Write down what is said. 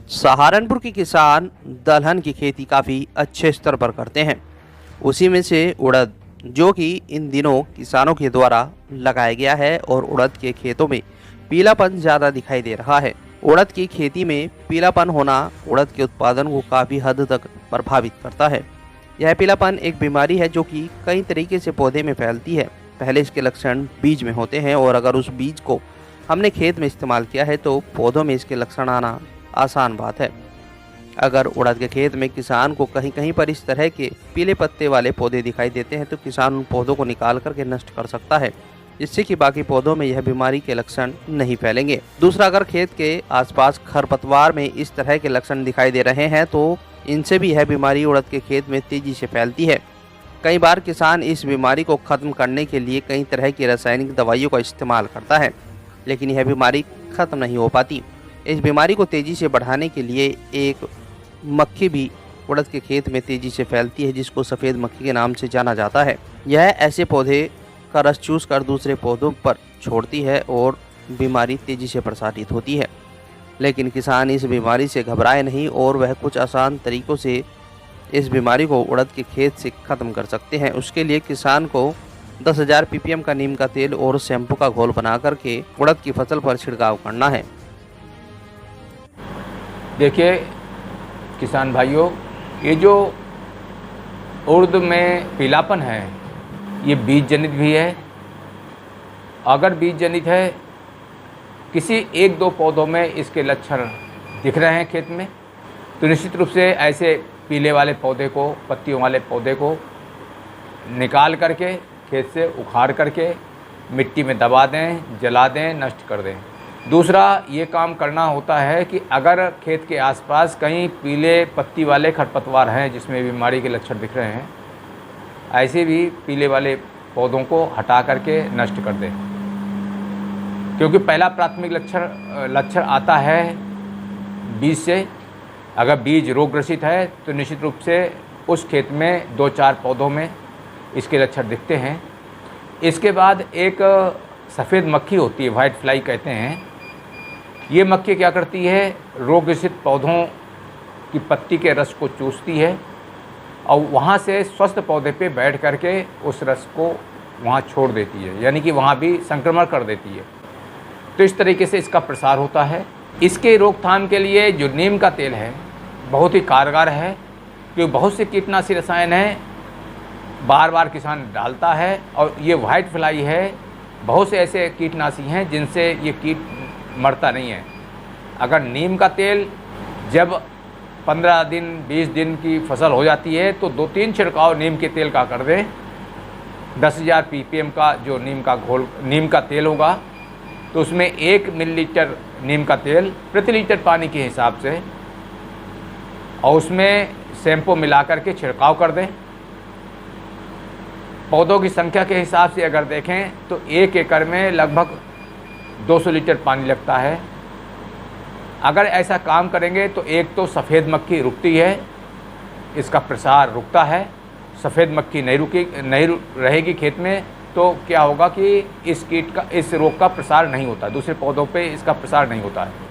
सहारनपुर के किसान दलहन की खेती काफ़ी अच्छे स्तर पर करते हैं। उसी में से उड़द, जो कि इन दिनों किसानों के द्वारा लगाया गया है और उड़द के खेतों में पीलापन ज़्यादा दिखाई दे रहा है। उड़द की खेती में पीलापन होना उड़द के उत्पादन को काफ़ी हद तक प्रभावित करता है। यह पीलापन एक बीमारी है जो कि कई तरीके से पौधे में फैलती है। पहले इसके लक्षण बीज में होते हैं और अगर उस बीज को हमने खेत में इस्तेमाल किया है तो पौधों में इसके लक्षण आना आसान बात है। अगर उड़द के खेत में किसान को कहीं कहीं पर इस तरह के पीले पत्ते वाले पौधे दिखाई देते हैं तो किसान उन पौधों को निकाल करके नष्ट कर सकता है, जिससे कि बाकी पौधों में यह बीमारी के लक्षण नहीं फैलेंगे। दूसरा, अगर खेत के आसपास खरपतवार में इस तरह के लक्षण दिखाई दे रहे हैं तो इनसे भी यह बीमारी उड़द के खेत में तेजी से फैलती है। कई बार किसान इस बीमारी को खत्म करने के लिए कई तरह की रासायनिक दवाइयों का इस्तेमाल करता है, लेकिन यह बीमारी खत्म नहीं हो पाती। इस बीमारी को तेजी से बढ़ाने के लिए एक मक्खी भी उड़द के खेत में तेजी से फैलती है, जिसको सफ़ेद मक्खी के नाम से जाना जाता है। यह ऐसे पौधे का रस चूस कर दूसरे पौधों पर छोड़ती है और बीमारी तेजी से प्रसारित होती है। लेकिन किसान इस बीमारी से घबराए नहीं और वह कुछ आसान तरीकों से इस बीमारी को उड़द के खेत से ख़त्म कर सकते हैं। उसके लिए किसान को 10,000 ppm का नीम का तेल और शैम्पू का घोल बना करके उड़द की फसल पर छिड़काव करना है। देखिए किसान भाइयों, ये जो उड़द में पीलापन है ये बीज जनित भी है। अगर बीज जनित है, किसी एक दो पौधों में इसके लक्षण दिख रहे हैं खेत में, तो निश्चित रूप से ऐसे पीले वाले पौधे को, पत्तियों वाले पौधे को निकाल करके खेत से उखाड़ करके मिट्टी में दबा दें, जला दें, नष्ट कर दें। दूसरा ये काम करना होता है कि अगर खेत के आसपास कहीं पीले पत्ती वाले खरपतवार हैं जिसमें बीमारी के लक्षण दिख रहे हैं, ऐसे भी पीले वाले पौधों को हटा करके नष्ट कर दें। क्योंकि पहला प्राथमिक लक्षण आता है बीज से। अगर बीज रोगग्रसित है तो निश्चित रूप से उस खेत में 2-4 पौधों में इसके लक्षण दिखते हैं। इसके बाद एक सफ़ेद मक्खी होती है, वाइट फ्लाई कहते हैं। ये मक्खी क्या करती है, रोगग्रसित पौधों की पत्ती के रस को चूसती है और वहाँ से स्वस्थ पौधे पे बैठ करके उस रस को वहाँ छोड़ देती है, यानी कि वहाँ भी संक्रमण कर देती है। तो इस तरीके से इसका प्रसार होता है। इसके रोकथाम के लिए जो नीम का तेल है बहुत ही कारगर है, क्योंकि बहुत से कीटनाशी रसायन हैं बार बार किसान डालता है, और ये वाइट फ्लाई है, बहुत से ऐसे कीटनाशी हैं जिनसे ये कीट मरता नहीं है। अगर नीम का तेल जब 15 दिन 20 दिन की फसल हो जाती है तो 2-3 छिड़काव नीम के तेल का कर दें। 10,000 ppm का जो नीम का तेल होगा तो उसमें 1 मिलीलीटर नीम का तेल प्रति लीटर पानी के हिसाब से, और उसमें शैम्पू मिला करके छिड़काव कर दें। पौधों की संख्या के हिसाब से अगर देखें तो 1 एकड़ में लगभग 200 लीटर पानी लगता है। अगर ऐसा काम करेंगे तो एक तो सफ़ेद मक्खी रुकती है, इसका प्रसार रुकता है। सफ़ेद मक्खी नहीं रहेगी खेत में तो क्या होगा कि इस रोग का प्रसार नहीं होता, दूसरे पौधों पे इसका प्रसार नहीं होता है।